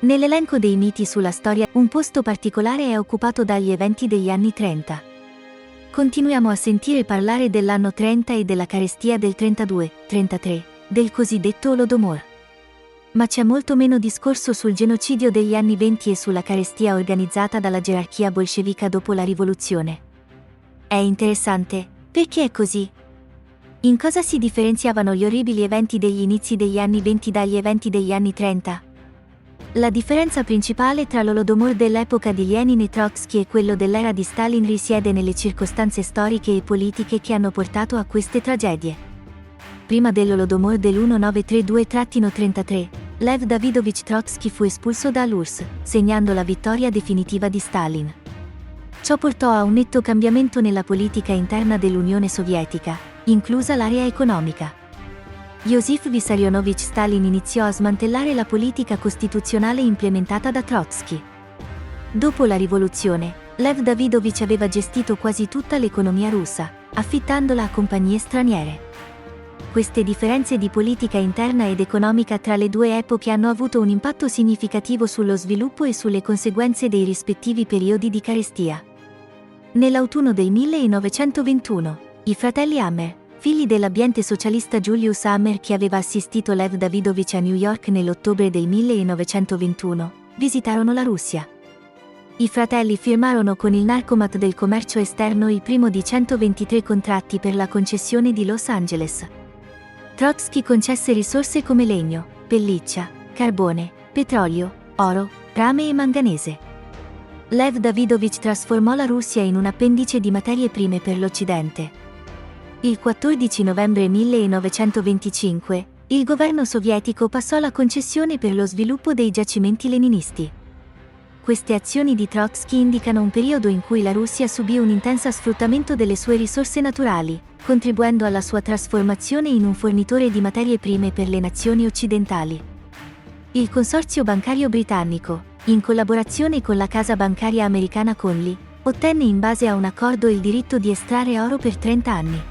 Nell'elenco dei miti sulla storia, un posto particolare è occupato dagli eventi degli anni 30. Continuiamo a sentire parlare dell'anno 30 e della carestia del 32-33, del cosiddetto Holodomor. Ma c'è molto meno discorso sul genocidio degli anni 20 e sulla carestia organizzata dalla gerarchia bolscevica dopo la rivoluzione. È interessante, perché è così? In cosa si differenziavano gli orribili eventi degli inizi degli anni 20 dagli eventi degli anni 30? La differenza principale tra l'Holodomor dell'epoca di Lenin e Trotsky e quello dell'era di Stalin risiede nelle circostanze storiche e politiche che hanno portato a queste tragedie. Prima dell'Holodomor del 1932-33, Lev Davidovich Trotsky fu espulso dall'URSS, segnando la vittoria definitiva di Stalin. Ciò portò a un netto cambiamento nella politica interna dell'Unione Sovietica, inclusa l'area economica. Josif Vissarionovich Stalin iniziò a smantellare la politica costituzionale implementata da Trotsky. Dopo la rivoluzione, Lev Davidovich aveva gestito quasi tutta l'economia russa, affittandola a compagnie straniere. Queste differenze di politica interna ed economica tra le due epoche hanno avuto un impatto significativo sullo sviluppo e sulle conseguenze dei rispettivi periodi di carestia. Nell'autunno del 1921, i fratelli Hammer, figli dell'ambiente socialista Julius Hammer che aveva assistito Lev Davidovich a New York nell'ottobre del 1921, visitarono la Russia. I fratelli firmarono con il Narcomat del commercio esterno il primo di 123 contratti per la concessione di Los Angeles. Trotsky concesse risorse come legno, pelliccia, carbone, petrolio, oro, rame e manganese. Lev Davidovich trasformò la Russia in un appendice di materie prime per l'Occidente. Il 14 novembre 1925, il governo sovietico passò la concessione per lo sviluppo dei giacimenti leninisti. Queste azioni di Trotsky indicano un periodo in cui la Russia subì un intenso sfruttamento delle sue risorse naturali, contribuendo alla sua trasformazione in un fornitore di materie prime per le nazioni occidentali. Il consorzio bancario britannico, in collaborazione con la casa bancaria americana Conley, ottenne in base a un accordo il diritto di estrarre oro per 30 anni.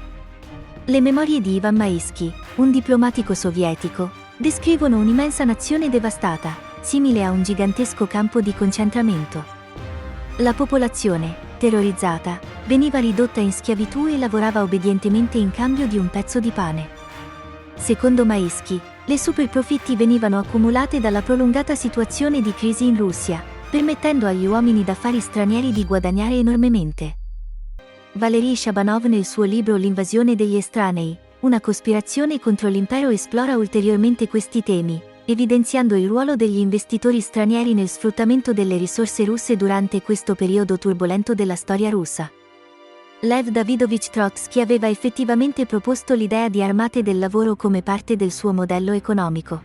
Le memorie di Ivan Maisky, un diplomatico sovietico, descrivono un'immensa nazione devastata, simile a un gigantesco campo di concentramento. La popolazione, terrorizzata, veniva ridotta in schiavitù e lavorava obbedientemente in cambio di un pezzo di pane. Secondo Maisky, le superprofitti venivano accumulate dalla prolungata situazione di crisi in Russia, permettendo agli uomini d'affari stranieri di guadagnare enormemente. Valery Shabanov nel suo libro L'invasione degli estranei, una cospirazione contro l'impero esplora ulteriormente questi temi, evidenziando il ruolo degli investitori stranieri nel sfruttamento delle risorse russe durante questo periodo turbolento della storia russa. Lev Davidovich Trotsky aveva effettivamente proposto l'idea di armate del lavoro come parte del suo modello economico.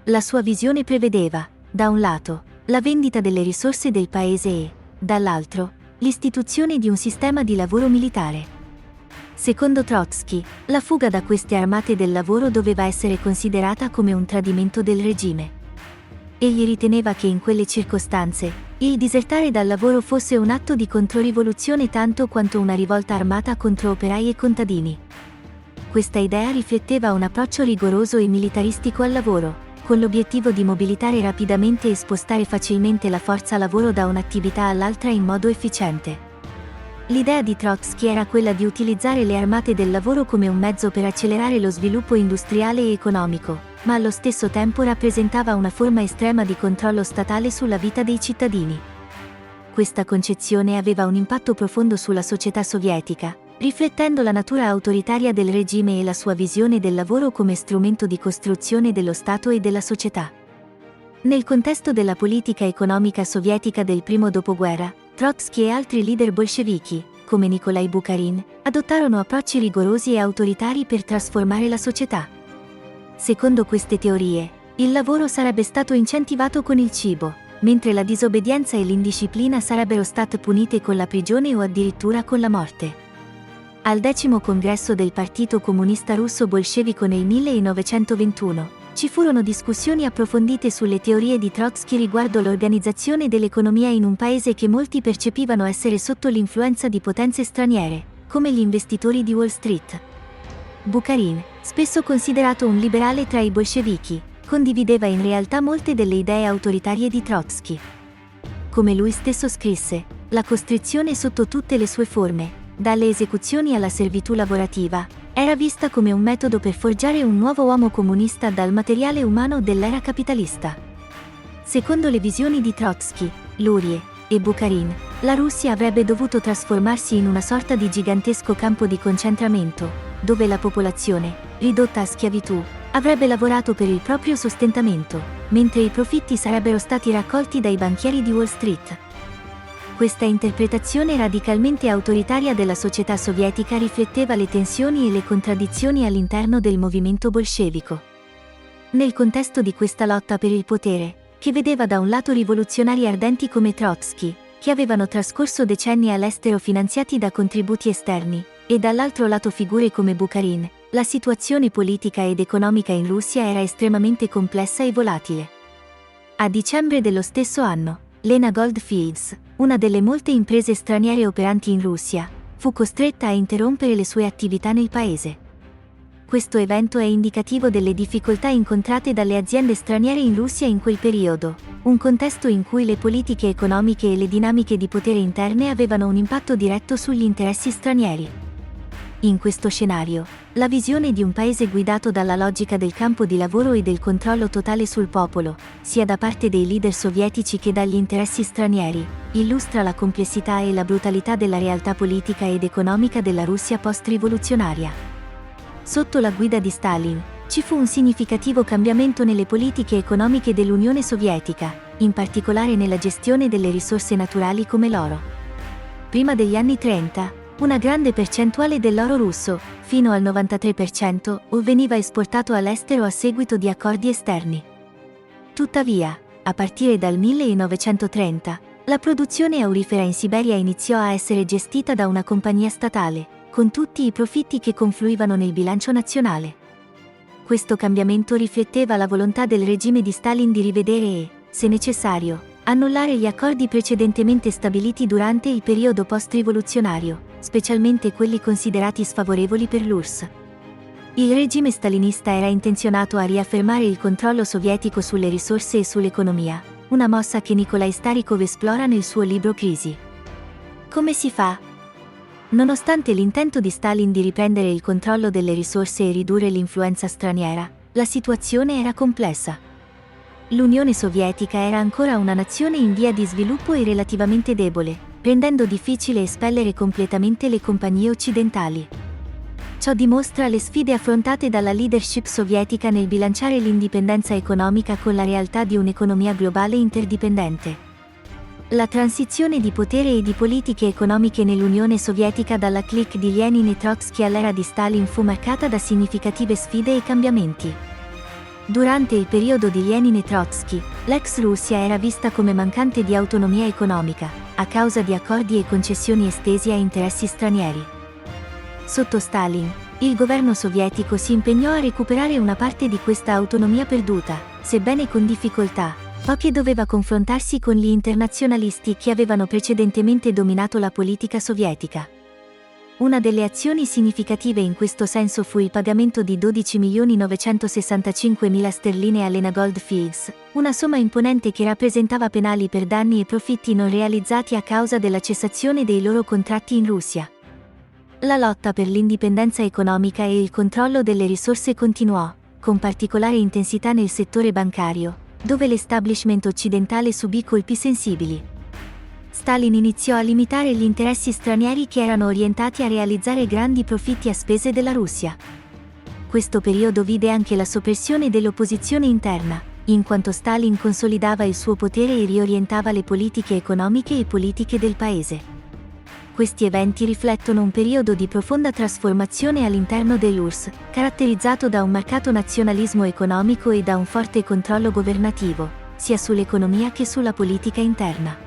La sua visione prevedeva, da un lato, la vendita delle risorse del paese e, dall'altro, l'istituzione di un sistema di lavoro militare. Secondo Trotsky, la fuga da queste armate del lavoro doveva essere considerata come un tradimento del regime. Egli riteneva che in quelle circostanze, il disertare dal lavoro fosse un atto di controrivoluzione tanto quanto una rivolta armata contro operai e contadini. Questa idea rifletteva un approccio rigoroso e militaristico al lavoro, con l'obiettivo di mobilitare rapidamente e spostare facilmente la forza lavoro da un'attività all'altra in modo efficiente. L'idea di Trotsky era quella di utilizzare le armate del lavoro come un mezzo per accelerare lo sviluppo industriale e economico, ma allo stesso tempo rappresentava una forma estrema di controllo statale sulla vita dei cittadini. Questa concezione aveva un impatto profondo sulla società sovietica, riflettendo la natura autoritaria del regime e la sua visione del lavoro come strumento di costruzione dello Stato e della società. Nel contesto della politica economica sovietica del primo dopoguerra, Trotsky e altri leader bolscevichi, come Nikolai Bukharin, adottarono approcci rigorosi e autoritari per trasformare la società. Secondo queste teorie, il lavoro sarebbe stato incentivato con il cibo, mentre la disobbedienza e l'indisciplina sarebbero state punite con la prigione o addirittura con la morte. Al 10° congresso del Partito Comunista Russo bolscevico nel 1921, ci furono discussioni approfondite sulle teorie di Trotsky riguardo l'organizzazione dell'economia in un paese che molti percepivano essere sotto l'influenza di potenze straniere, come gli investitori di Wall Street. Bukharin, spesso considerato un liberale tra i bolscevichi, condivideva in realtà molte delle idee autoritarie di Trotsky. Come lui stesso scrisse, la costrizione sotto tutte le sue forme, dalle esecuzioni alla servitù lavorativa, era vista come un metodo per forgiare un nuovo uomo comunista dal materiale umano dell'era capitalista. Secondo le visioni di Trotsky, Lurie e Bukharin, la Russia avrebbe dovuto trasformarsi in una sorta di gigantesco campo di concentramento, dove la popolazione, ridotta a schiavitù, avrebbe lavorato per il proprio sostentamento, mentre i profitti sarebbero stati raccolti dai banchieri di Wall Street. Questa interpretazione radicalmente autoritaria della società sovietica rifletteva le tensioni e le contraddizioni all'interno del movimento bolscevico. Nel contesto di questa lotta per il potere, che vedeva da un lato rivoluzionari ardenti come Trotsky, che avevano trascorso decenni all'estero finanziati da contributi esterni, e dall'altro lato figure come Bukharin, la situazione politica ed economica in Russia era estremamente complessa e volatile. A dicembre dello stesso anno, Lena Goldfields, una delle molte imprese straniere operanti in Russia, fu costretta a interrompere le sue attività nel paese. Questo evento è indicativo delle difficoltà incontrate dalle aziende straniere in Russia in quel periodo, un contesto in cui le politiche economiche e le dinamiche di potere interne avevano un impatto diretto sugli interessi stranieri. In questo scenario, la visione di un paese guidato dalla logica del campo di lavoro e del controllo totale sul popolo, sia da parte dei leader sovietici che dagli interessi stranieri, illustra la complessità e la brutalità della realtà politica ed economica della Russia post-rivoluzionaria. Sotto la guida di Stalin, ci fu un significativo cambiamento nelle politiche economiche dell'Unione Sovietica, in particolare nella gestione delle risorse naturali come l'oro. Prima degli anni 30, una grande percentuale dell'oro russo, fino al 93%, veniva esportato all'estero a seguito di accordi esterni. Tuttavia, a partire dal 1930, la produzione aurifera in Siberia iniziò a essere gestita da una compagnia statale, con tutti i profitti che confluivano nel bilancio nazionale. Questo cambiamento rifletteva la volontà del regime di Stalin di rivedere e, se necessario, annullare gli accordi precedentemente stabiliti durante il periodo post-rivoluzionario, specialmente quelli considerati sfavorevoli per l'URSS. Il regime stalinista era intenzionato a riaffermare il controllo sovietico sulle risorse e sull'economia, una mossa che Nikolai Starikov esplora nel suo libro Crisi. Come si fa? Nonostante l'intento di Stalin di riprendere il controllo delle risorse e ridurre l'influenza straniera, la situazione era complessa. L'Unione Sovietica era ancora una nazione in via di sviluppo e relativamente debole, rendendo difficile espellere completamente le compagnie occidentali. Ciò dimostra le sfide affrontate dalla leadership sovietica nel bilanciare l'indipendenza economica con la realtà di un'economia globale interdipendente. La transizione di potere e di politiche economiche nell'Unione Sovietica dalla clique di Lenin e Trotsky all'era di Stalin fu marcata da significative sfide e cambiamenti. Durante il periodo di Lenin e Trotsky, l'ex Russia era vista come mancante di autonomia economica, a causa di accordi e concessioni estesi a interessi stranieri. Sotto Stalin, il governo sovietico si impegnò a recuperare una parte di questa autonomia perduta, sebbene con difficoltà, poiché doveva confrontarsi con gli internazionalisti che avevano precedentemente dominato la politica sovietica. Una delle azioni significative in questo senso fu il pagamento di 12.965.000 sterline a Lena Goldfields, una somma imponente che rappresentava penali per danni e profitti non realizzati a causa della cessazione dei loro contratti in Russia. La lotta per l'indipendenza economica e il controllo delle risorse continuò, con particolare intensità nel settore bancario, dove l'establishment occidentale subì colpi sensibili. Stalin iniziò a limitare gli interessi stranieri che erano orientati a realizzare grandi profitti a spese della Russia. Questo periodo vide anche la soppressione dell'opposizione interna, in quanto Stalin consolidava il suo potere e riorientava le politiche economiche e politiche del paese. Questi eventi riflettono un periodo di profonda trasformazione all'interno dell'URSS, caratterizzato da un marcato nazionalismo economico e da un forte controllo governativo, sia sull'economia che sulla politica interna.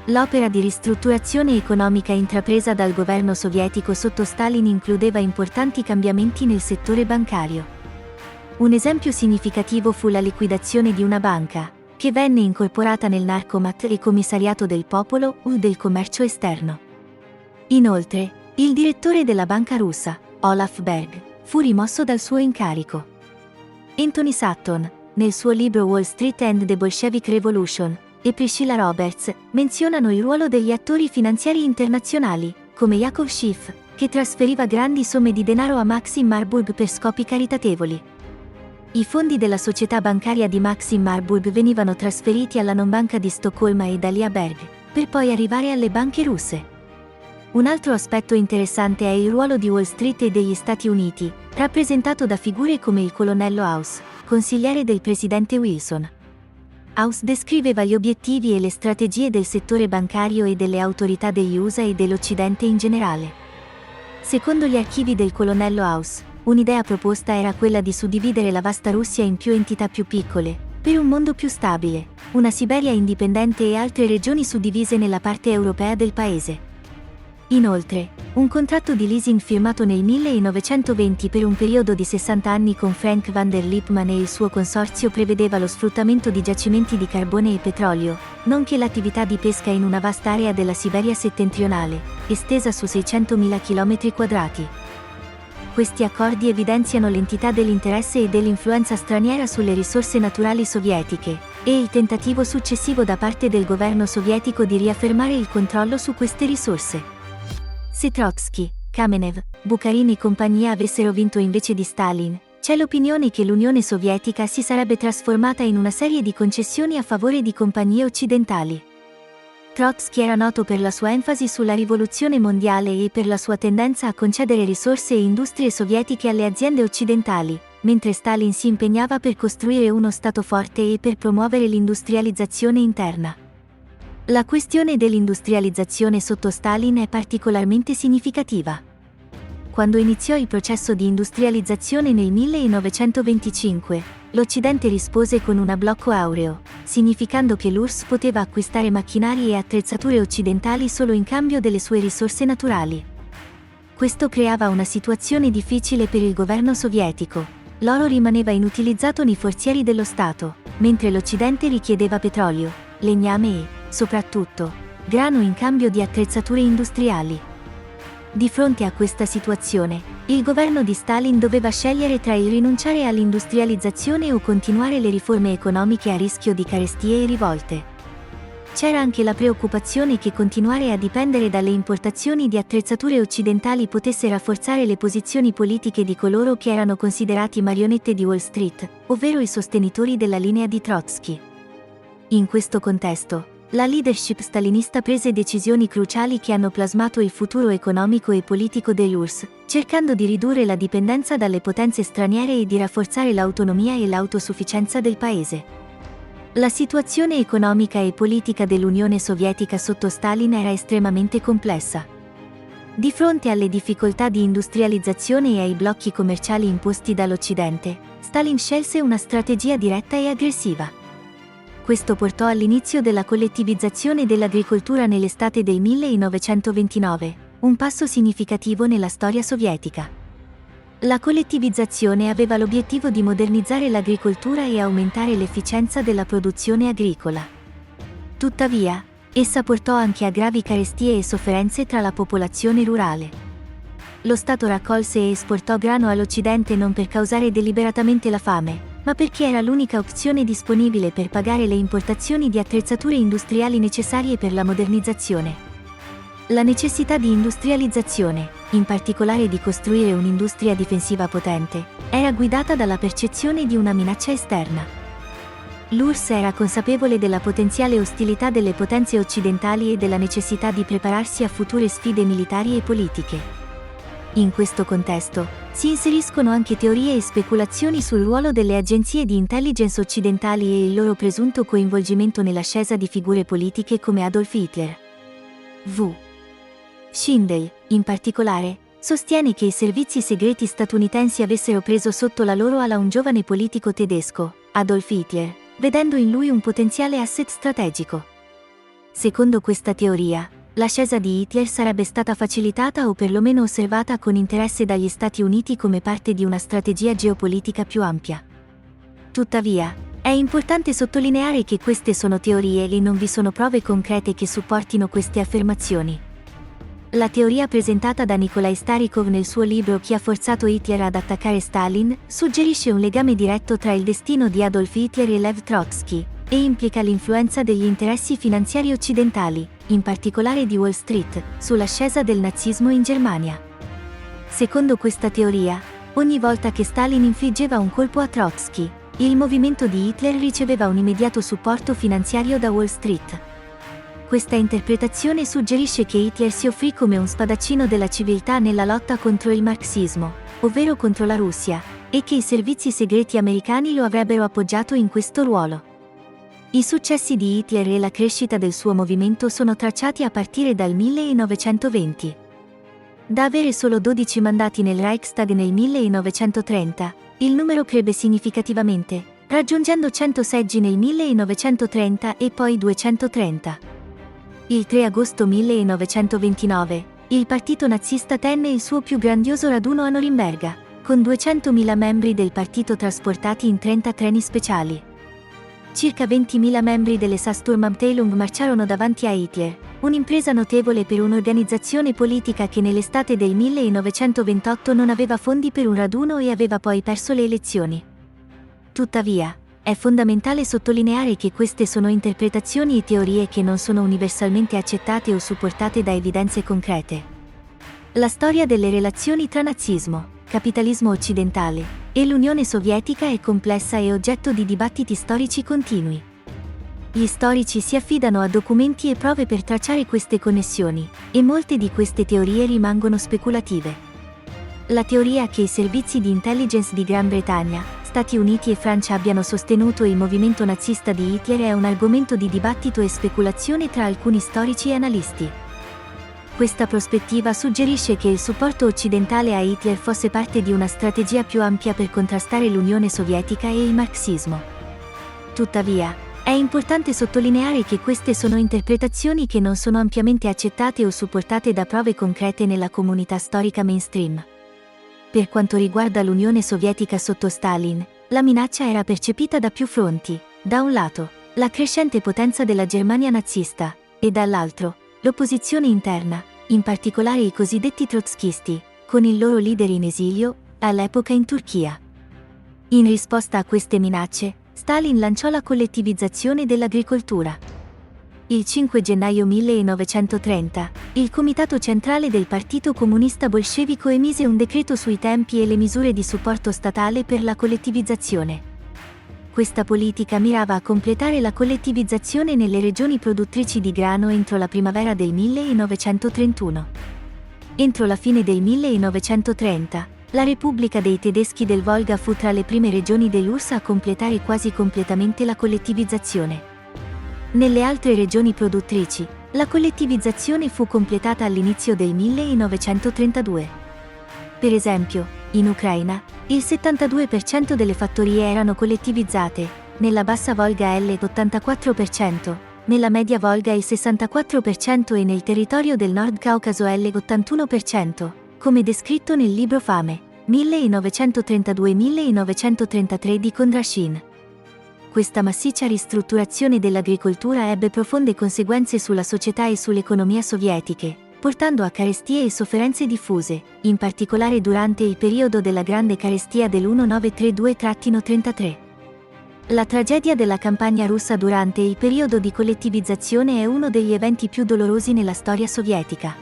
L'opera di ristrutturazione economica intrapresa dal governo sovietico sotto Stalin includeva importanti cambiamenti nel settore bancario. Un esempio significativo fu la liquidazione di una banca, che venne incorporata nel Narcomat e Commissariato del Popolo o del Commercio Esterno. Inoltre, il direttore della banca russa, Olaf Berg, fu rimosso dal suo incarico. Anthony Sutton, nel suo libro Wall Street and the Bolshevik Revolution, e Priscilla Roberts, menzionano il ruolo degli attori finanziari internazionali, come Yakov Schiff, che trasferiva grandi somme di denaro a Maxim Marburg per scopi caritatevoli. I fondi della società bancaria di Maxim Marburg venivano trasferiti alla non banca di Stoccolma e da lì a Berg, per poi arrivare alle banche russe. Un altro aspetto interessante è il ruolo di Wall Street e degli Stati Uniti, rappresentato da figure come il colonnello House, consigliere del presidente Wilson. House descriveva gli obiettivi e le strategie del settore bancario e delle autorità degli USA e dell'Occidente in generale. Secondo gli archivi del colonnello House, un'idea proposta era quella di suddividere la vasta Russia in più entità più piccole, per un mondo più stabile, una Siberia indipendente e altre regioni suddivise nella parte europea del paese. Inoltre, un contratto di leasing firmato nel 1920 per un periodo di 60 anni con Frank van der Lippmann e il suo consorzio prevedeva lo sfruttamento di giacimenti di carbone e petrolio, nonché l'attività di pesca in una vasta area della Siberia settentrionale, estesa su 600.000 km². Questi accordi evidenziano l'entità dell'interesse e dell'influenza straniera sulle risorse naturali sovietiche, e il tentativo successivo da parte del governo sovietico di riaffermare il controllo su queste risorse. Se Trotsky, Kamenev, Bukharin e compagnia avessero vinto invece di Stalin, c'è l'opinione che l'Unione Sovietica si sarebbe trasformata in una serie di concessioni a favore di compagnie occidentali. Trotsky era noto per la sua enfasi sulla rivoluzione mondiale e per la sua tendenza a concedere risorse e industrie sovietiche alle aziende occidentali, mentre Stalin si impegnava per costruire uno Stato forte e per promuovere l'industrializzazione interna. La questione dell'industrializzazione sotto Stalin è particolarmente significativa. Quando iniziò il processo di industrializzazione nel 1925, l'Occidente rispose con un blocco aureo, significando che l'URSS poteva acquistare macchinari e attrezzature occidentali solo in cambio delle sue risorse naturali. Questo creava una situazione difficile per il governo sovietico. L'oro rimaneva inutilizzato nei forzieri dello Stato, mentre l'Occidente richiedeva petrolio, legname e, soprattutto, grano in cambio di attrezzature industriali. Di fronte a questa situazione, il governo di Stalin doveva scegliere tra il rinunciare all'industrializzazione o continuare le riforme economiche a rischio di carestie e rivolte. C'era anche la preoccupazione che continuare a dipendere dalle importazioni di attrezzature occidentali potesse rafforzare le posizioni politiche di coloro che erano considerati marionette di Wall Street, ovvero i sostenitori della linea di Trotsky. In questo contesto, la leadership stalinista prese decisioni cruciali che hanno plasmato il futuro economico e politico dell'URSS, cercando di ridurre la dipendenza dalle potenze straniere e di rafforzare l'autonomia e l'autosufficienza del paese. La situazione economica e politica dell'Unione Sovietica sotto Stalin era estremamente complessa. Di fronte alle difficoltà di industrializzazione e ai blocchi commerciali imposti dall'Occidente, Stalin scelse una strategia diretta e aggressiva. Questo portò all'inizio della collettivizzazione dell'agricoltura nell'estate del 1929, un passo significativo nella storia sovietica. La collettivizzazione aveva l'obiettivo di modernizzare l'agricoltura e aumentare l'efficienza della produzione agricola. Tuttavia, essa portò anche a gravi carestie e sofferenze tra la popolazione rurale. Lo Stato raccolse e esportò grano all'Occidente non per causare deliberatamente la fame, ma perché era l'unica opzione disponibile per pagare le importazioni di attrezzature industriali necessarie per la modernizzazione. La necessità di industrializzazione, in particolare di costruire un'industria difensiva potente, era guidata dalla percezione di una minaccia esterna. L'URSS era consapevole della potenziale ostilità delle potenze occidentali e della necessità di prepararsi a future sfide militari e politiche. In questo contesto, si inseriscono anche teorie e speculazioni sul ruolo delle agenzie di intelligence occidentali e il loro presunto coinvolgimento nell'ascesa di figure politiche come Adolf Hitler. V. Schindel, in particolare, sostiene che i servizi segreti statunitensi avessero preso sotto la loro ala un giovane politico tedesco, Adolf Hitler, vedendo in lui un potenziale asset strategico. Secondo questa teoria, l'ascesa di Hitler sarebbe stata facilitata o perlomeno osservata con interesse dagli Stati Uniti come parte di una strategia geopolitica più ampia. Tuttavia, è importante sottolineare che queste sono teorie e non vi sono prove concrete che supportino queste affermazioni. La teoria presentata da Nikolai Starikov nel suo libro Chi ha forzato Hitler ad attaccare Stalin suggerisce un legame diretto tra il destino di Adolf Hitler e Lev Trotsky, e implica l'influenza degli interessi finanziari occidentali, in particolare di Wall Street, sull'ascesa del nazismo in Germania. Secondo questa teoria, ogni volta che Stalin infliggeva un colpo a Trotsky, il movimento di Hitler riceveva un immediato supporto finanziario da Wall Street. Questa interpretazione suggerisce che Hitler si offrì come un spadaccino della civiltà nella lotta contro il marxismo, ovvero contro la Russia, e che i servizi segreti americani lo avrebbero appoggiato in questo ruolo. I successi di Hitler e la crescita del suo movimento sono tracciati a partire dal 1920. Da avere solo 12 mandati nel Reichstag nel 1930, il numero crebbe significativamente, raggiungendo 100 seggi nel 1930 e poi 230. Il 3 agosto 1929, il partito nazista tenne il suo più grandioso raduno a Norimberga, con 200.000 membri del partito trasportati in 30 treni speciali. Circa 20.000 membri delle SA-Sturmabteilung marciarono davanti a Hitler, un'impresa notevole per un'organizzazione politica che nell'estate del 1928 non aveva fondi per un raduno e aveva poi perso le elezioni. Tuttavia, è fondamentale sottolineare che queste sono interpretazioni e teorie che non sono universalmente accettate o supportate da evidenze concrete. La storia delle relazioni tra nazismo, capitalismo occidentale, e l'Unione Sovietica è complessa e oggetto di dibattiti storici continui. Gli storici si affidano a documenti e prove per tracciare queste connessioni, e molte di queste teorie rimangono speculative. La teoria che i servizi di intelligence di Gran Bretagna, Stati Uniti e Francia abbiano sostenuto il movimento nazista di Hitler è un argomento di dibattito e speculazione tra alcuni storici e analisti. Questa prospettiva suggerisce che il supporto occidentale a Hitler fosse parte di una strategia più ampia per contrastare l'Unione Sovietica e il marxismo. Tuttavia, è importante sottolineare che queste sono interpretazioni che non sono ampiamente accettate o supportate da prove concrete nella comunità storica mainstream. Per quanto riguarda l'Unione Sovietica sotto Stalin, la minaccia era percepita da più fronti: da un lato, la crescente potenza della Germania nazista, e dall'altro, l'opposizione interna, in particolare i cosiddetti trotskisti, con il loro leader in esilio, all'epoca in Turchia. In risposta a queste minacce, Stalin lanciò la collettivizzazione dell'agricoltura. Il 5 gennaio 1930, il Comitato Centrale del Partito Comunista Bolscevico emise un decreto sui tempi e le misure di supporto statale per la collettivizzazione. Questa politica mirava a completare la collettivizzazione nelle regioni produttrici di grano entro la primavera del 1931. Entro la fine del 1930, la Repubblica dei Tedeschi del Volga fu tra le prime regioni dell'URSS a completare quasi completamente la collettivizzazione. Nelle altre regioni produttrici, la collettivizzazione fu completata all'inizio del 1932. Per esempio, in Ucraina, il 72% delle fattorie erano collettivizzate, nella Bassa Volga l'84%, nella Media Volga il 64% e nel territorio del Nord Caucaso l'81%, come descritto nel libro Fame, 1932-1933 di Kondrashin. Questa massiccia ristrutturazione dell'agricoltura ebbe profonde conseguenze sulla società e sull'economia sovietiche, portando a carestie e sofferenze diffuse, in particolare durante il periodo della grande carestia del 1932-33. La tragedia della campagna russa durante il periodo di collettivizzazione è uno degli eventi più dolorosi nella storia sovietica.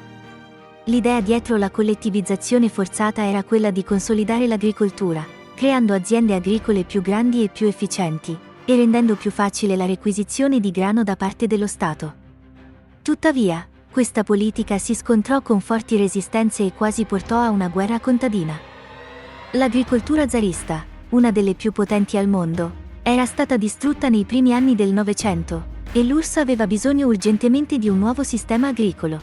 L'idea dietro la collettivizzazione forzata era quella di consolidare l'agricoltura, creando aziende agricole più grandi e più efficienti, e rendendo più facile la requisizione di grano da parte dello Stato. Tuttavia, questa politica si scontrò con forti resistenze e quasi portò a una guerra contadina. L'agricoltura zarista, una delle più potenti al mondo, era stata distrutta nei primi anni del Novecento, e l'URSS aveva bisogno urgentemente di un nuovo sistema agricolo.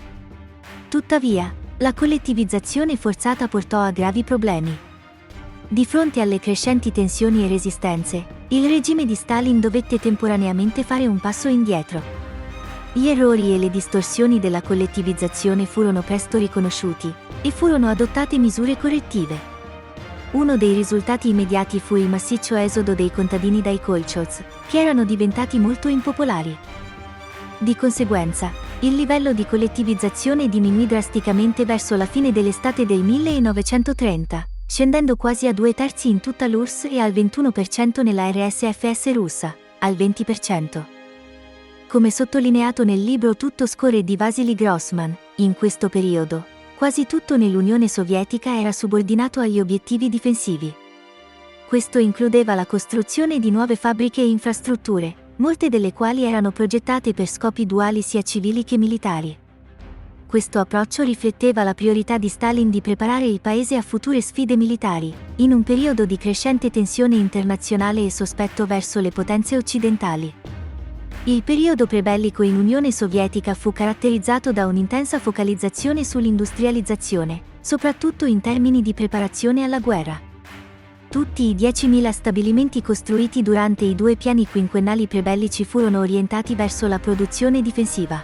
Tuttavia, la collettivizzazione forzata portò a gravi problemi. Di fronte alle crescenti tensioni e resistenze, il regime di Stalin dovette temporaneamente fare un passo indietro. Gli errori e le distorsioni della collettivizzazione furono presto riconosciuti, e furono adottate misure correttive. Uno dei risultati immediati fu il massiccio esodo dei contadini dai kolchoz, che erano diventati molto impopolari. Di conseguenza, Il livello di collettivizzazione diminuì drasticamente verso la fine dell'estate del 1930, scendendo quasi a 2/3 in tutta l'URSS e al 21% nella RSFS russa, al 20%. Come sottolineato nel libro Tutto scorre di Vasily Grossman, in questo periodo, quasi tutto nell'Unione Sovietica era subordinato agli obiettivi difensivi. Questo includeva la costruzione di nuove fabbriche e infrastrutture, molte delle quali erano progettate per scopi duali sia civili che militari. Questo approccio rifletteva la priorità di Stalin di preparare il paese a future sfide militari, in un periodo di crescente tensione internazionale e sospetto verso le potenze occidentali. Il periodo prebellico in Unione Sovietica fu caratterizzato da un'intensa focalizzazione sull'industrializzazione, soprattutto in termini di preparazione alla guerra. Tutti i 10.000 stabilimenti costruiti durante i 2 piani quinquennali prebellici furono orientati verso la produzione difensiva.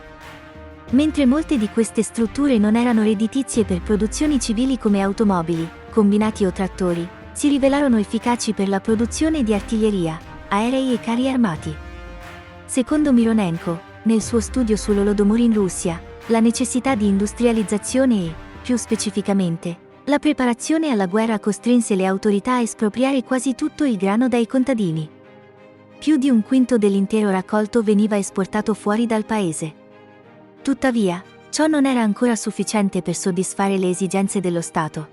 Mentre molte di queste strutture non erano redditizie per produzioni civili come automobili, combinati o trattori, si rivelarono efficaci per la produzione di artiglieria, aerei e carri armati. Secondo Mironenko, nel suo studio sull'Holodomor in Russia, la necessità di industrializzazione e, più specificamente, la preparazione alla guerra costrinse le autorità a espropriare quasi tutto il grano dai contadini. Più di 1/5 dell'intero raccolto veniva esportato fuori dal paese. Tuttavia, ciò non era ancora sufficiente per soddisfare le esigenze dello Stato.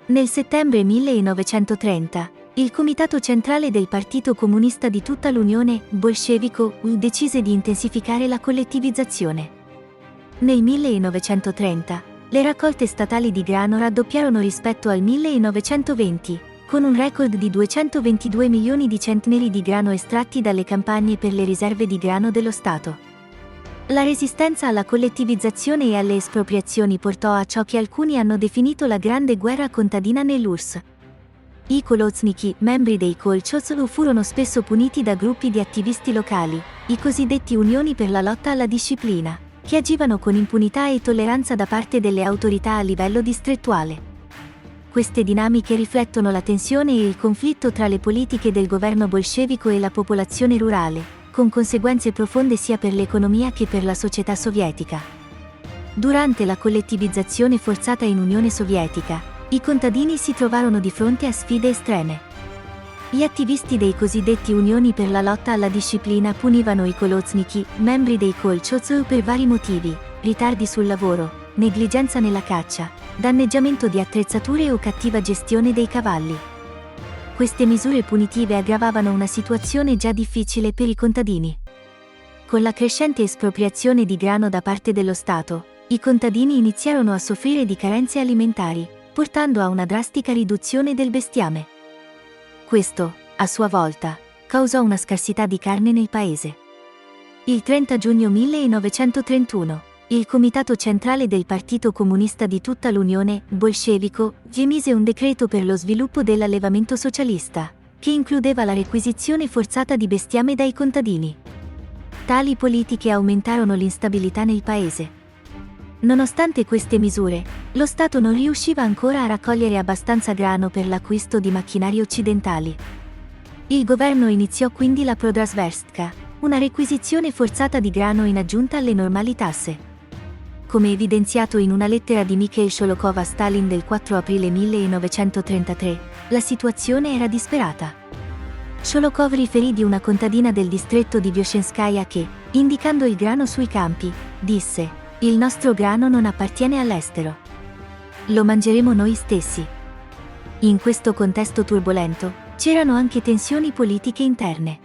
Nel settembre 1930, il Comitato Centrale del Partito Comunista di tutta l'Unione bolscevico decise di intensificare la collettivizzazione. Nel 1930, le raccolte statali di grano raddoppiarono rispetto al 1920, con un record di 222 milioni di centneri di grano estratti dalle campagne per le riserve di grano dello Stato. La resistenza alla collettivizzazione e alle espropriazioni portò a ciò che alcuni hanno definito la grande guerra contadina nell'URSS. I kolozniki, membri dei kolchoz, furono spesso puniti da gruppi di attivisti locali, i cosiddetti Unioni per la lotta alla disciplina, che agivano con impunità e tolleranza da parte delle autorità a livello distrettuale. Queste dinamiche riflettono la tensione e il conflitto tra le politiche del governo bolscevico e la popolazione rurale, con conseguenze profonde sia per l'economia che per la società sovietica. Durante la collettivizzazione forzata in Unione Sovietica, i contadini si trovarono di fronte a sfide estreme. Gli attivisti dei cosiddetti Unioni per la lotta alla disciplina punivano i kolozniki, membri dei kolchoz, per vari motivi: ritardi sul lavoro, negligenza nella caccia, danneggiamento di attrezzature o cattiva gestione dei cavalli. Queste misure punitive aggravavano una situazione già difficile per i contadini. Con la crescente espropriazione di grano da parte dello Stato, i contadini iniziarono a soffrire di carenze alimentari, portando a una drastica riduzione del bestiame. Questo, a sua volta, causò una scarsità di carne nel paese. Il 30 giugno 1931, il Comitato Centrale del Partito Comunista di tutta l'Unione bolscevico emise un decreto per lo sviluppo dell'allevamento socialista, che includeva la requisizione forzata di bestiame dai contadini. Tali politiche aumentarono l'instabilità nel paese. Nonostante queste misure, lo Stato non riusciva ancora a raccogliere abbastanza grano per l'acquisto di macchinari occidentali. Il governo iniziò quindi la Prodrasverstka, una requisizione forzata di grano in aggiunta alle normali tasse. Come evidenziato in una lettera di Mikhail Sholokhov a Stalin del 4 aprile 1933, la situazione era disperata. Sholokhov riferì di una contadina del distretto di Vyoshenskaya che, indicando il grano sui campi, disse: "Il nostro grano non appartiene all'estero. Lo mangeremo noi stessi." In questo contesto turbolento, c'erano anche tensioni politiche interne.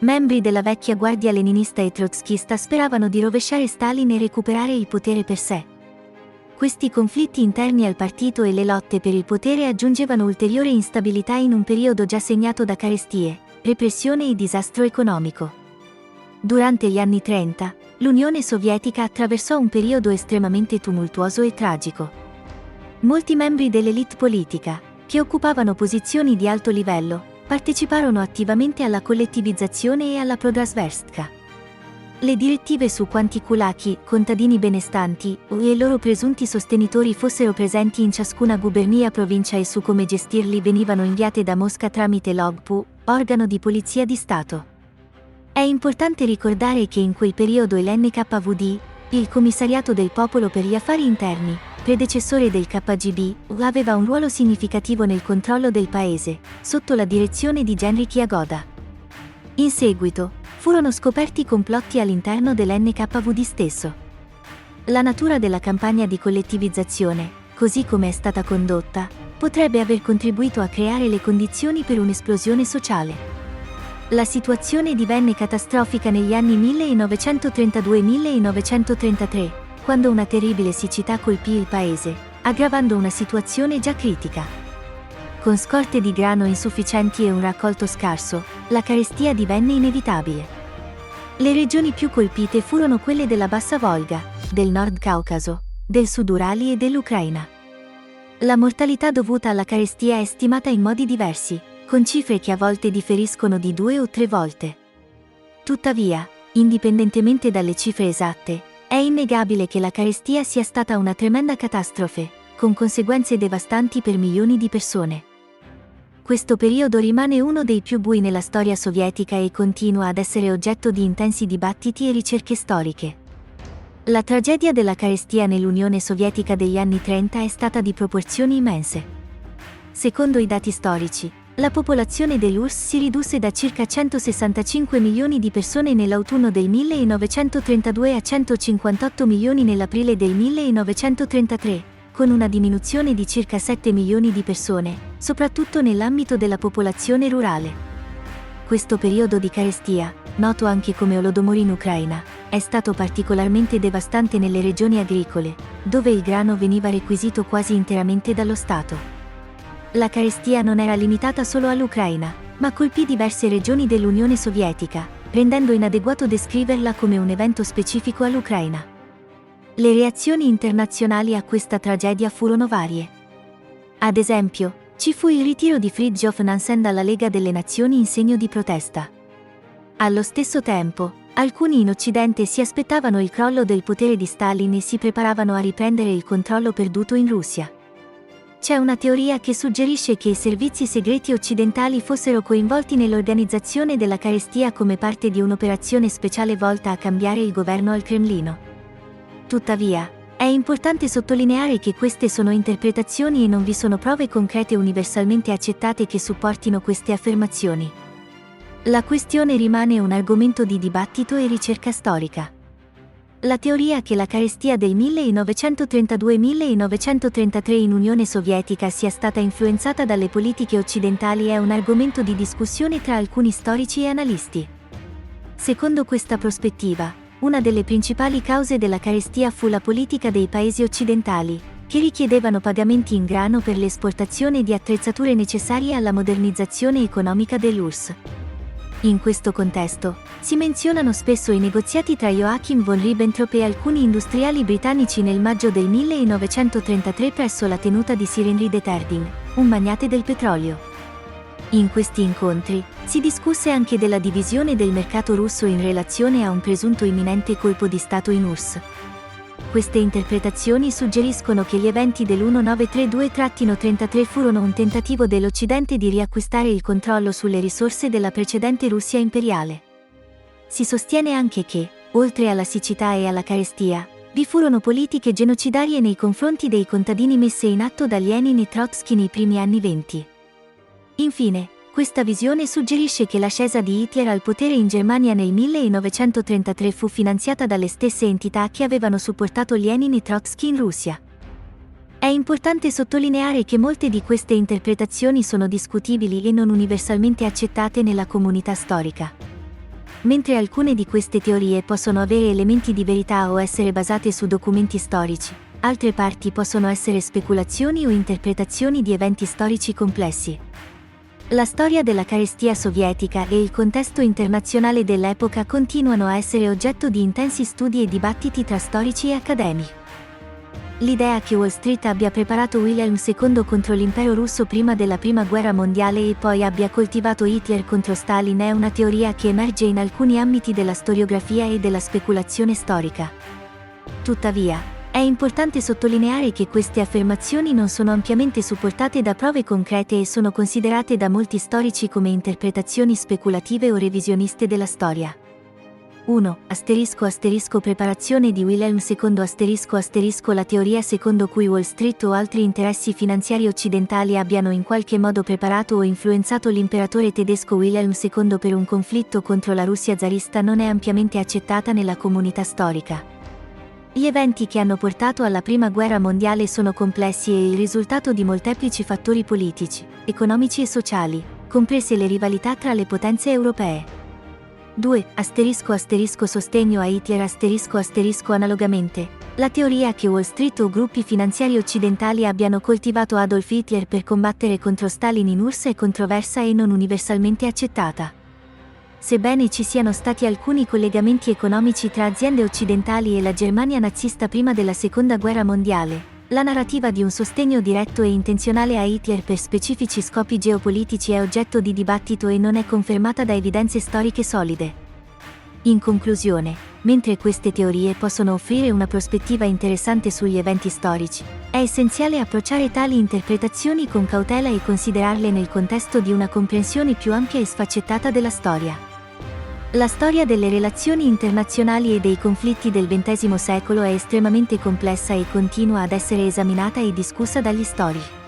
Membri della vecchia guardia leninista e trotskista speravano di rovesciare Stalin e recuperare il potere per sé. Questi conflitti interni al partito e le lotte per il potere aggiungevano ulteriore instabilità in un periodo già segnato da carestie, repressione e disastro economico. Durante gli anni 30, l'Unione Sovietica attraversò un periodo estremamente tumultuoso e tragico. Molti membri dell'élite politica, che occupavano posizioni di alto livello, parteciparono attivamente alla collettivizzazione e alla Prodrasverstka. Le direttive su quanti kulaki, contadini benestanti, e i loro presunti sostenitori fossero presenti in ciascuna gubernia provincia e su come gestirli venivano inviate da Mosca tramite l'OGPU, organo di polizia di Stato. È importante ricordare che in quel periodo l'NKVD, il Commissariato del Popolo per gli Affari Interni, predecessore del KGB, aveva un ruolo significativo nel controllo del paese, sotto la direzione di Genrikh Jagoda. In seguito, furono scoperti complotti all'interno dell'NKVD stesso. La natura della campagna di collettivizzazione, così come è stata condotta, potrebbe aver contribuito a creare le condizioni per un'esplosione sociale. La situazione divenne catastrofica negli anni 1932-1933, quando una terribile siccità colpì il paese, aggravando una situazione già critica. Con scorte di grano insufficienti e un raccolto scarso, la carestia divenne inevitabile. Le regioni più colpite furono quelle della Bassa Volga, del Nord Caucaso, del Sud Urali e dell'Ucraina. La mortalità dovuta alla carestia è stimata in modi diversi, con cifre che a volte differiscono di 2 o 3 volte. Tuttavia, indipendentemente dalle cifre esatte, è innegabile che la carestia sia stata una tremenda catastrofe, con conseguenze devastanti per milioni di persone. Questo periodo rimane uno dei più bui nella storia sovietica e continua ad essere oggetto di intensi dibattiti e ricerche storiche. La tragedia della carestia nell'Unione Sovietica degli anni 30 è stata di proporzioni immense. Secondo i dati storici, la popolazione dell'URSS si ridusse da circa 165 milioni di persone nell'autunno del 1932 a 158 milioni nell'aprile del 1933, con una diminuzione di circa 7 milioni di persone, soprattutto nell'ambito della popolazione rurale. Questo periodo di carestia, noto anche come Olodomor in Ucraina, è stato particolarmente devastante nelle regioni agricole, dove il grano veniva requisito quasi interamente dallo Stato. La carestia non era limitata solo all'Ucraina, ma colpì diverse regioni dell'Unione Sovietica, rendendo inadeguato descriverla come un evento specifico all'Ucraina. Le reazioni internazionali a questa tragedia furono varie. Ad esempio, ci fu il ritiro di Fridtjof Nansen dalla Lega delle Nazioni in segno di protesta. Allo stesso tempo, alcuni in Occidente si aspettavano il crollo del potere di Stalin e si preparavano a riprendere il controllo perduto in Russia. C'è una teoria che suggerisce che i servizi segreti occidentali fossero coinvolti nell'organizzazione della carestia come parte di un'operazione speciale volta a cambiare il governo al Cremlino. Tuttavia, è importante sottolineare che queste sono interpretazioni e non vi sono prove concrete universalmente accettate che supportino queste affermazioni. La questione rimane un argomento di dibattito e ricerca storica. La teoria che la carestia del 1932-1933 in Unione Sovietica sia stata influenzata dalle politiche occidentali è un argomento di discussione tra alcuni storici e analisti. Secondo questa prospettiva, una delle principali cause della carestia fu la politica dei paesi occidentali, che richiedevano pagamenti in grano per l'esportazione di attrezzature necessarie alla modernizzazione economica dell'URSS. In questo contesto, si menzionano spesso i negoziati tra Joachim von Ribbentrop e alcuni industriali britannici nel maggio del 1933 presso la tenuta di Sirenried-Eterding, un magnate del petrolio. In questi incontri, si discusse anche della divisione del mercato russo in relazione a un presunto imminente colpo di Stato in URSS. Queste interpretazioni suggeriscono che gli eventi del1932-33 furono un tentativo dell'Occidente di riacquistare il controllo sulle risorse della precedente Russia imperiale. Si sostiene anche che, oltre alla siccità e alla carestia, vi furono politiche genocidarie nei confronti dei contadini messe in atto da Lenin e Trotsky nei primi anni '20. Infine, questa visione suggerisce che l'ascesa di Hitler al potere in Germania nel 1933 fu finanziata dalle stesse entità che avevano supportato Lenin e Trotsky in Russia. È importante sottolineare che molte di queste interpretazioni sono discutibili e non universalmente accettate nella comunità storica. Mentre alcune di queste teorie possono avere elementi di verità o essere basate su documenti storici, altre parti possono essere speculazioni o interpretazioni di eventi storici complessi. La storia della carestia sovietica e il contesto internazionale dell'epoca continuano a essere oggetto di intensi studi e dibattiti tra storici e accademici. L'idea che Wall Street abbia preparato Wilhelm II contro l'impero russo prima della Prima Guerra Mondiale e poi abbia coltivato Hitler contro Stalin è una teoria che emerge in alcuni ambiti della storiografia e della speculazione storica. Tuttavia, è importante sottolineare che queste affermazioni non sono ampiamente supportate da prove concrete e sono considerate da molti storici come interpretazioni speculative o revisioniste della storia. 1. Preparazione di Wilhelm II La teoria secondo cui Wall Street o altri interessi finanziari occidentali abbiano in qualche modo preparato o influenzato l'imperatore tedesco Wilhelm II per un conflitto contro la Russia zarista non è ampiamente accettata nella comunità storica. Gli eventi che hanno portato alla Prima Guerra Mondiale sono complessi e il risultato di molteplici fattori politici, economici e sociali, comprese le rivalità tra le potenze europee. 2. Sostegno a Hitler Analogamente, la teoria che Wall Street o gruppi finanziari occidentali abbiano coltivato Adolf Hitler per combattere contro Stalin in URSS è controversa e non universalmente accettata. Sebbene ci siano stati alcuni collegamenti economici tra aziende occidentali e la Germania nazista prima della Seconda Guerra Mondiale, la narrativa di un sostegno diretto e intenzionale a Hitler per specifici scopi geopolitici è oggetto di dibattito e non è confermata da evidenze storiche solide. In conclusione, mentre queste teorie possono offrire una prospettiva interessante sugli eventi storici, è essenziale approcciare tali interpretazioni con cautela e considerarle nel contesto di una comprensione più ampia e sfaccettata della storia. La storia delle relazioni internazionali e dei conflitti del XX secolo è estremamente complessa e continua ad essere esaminata e discussa dagli storici.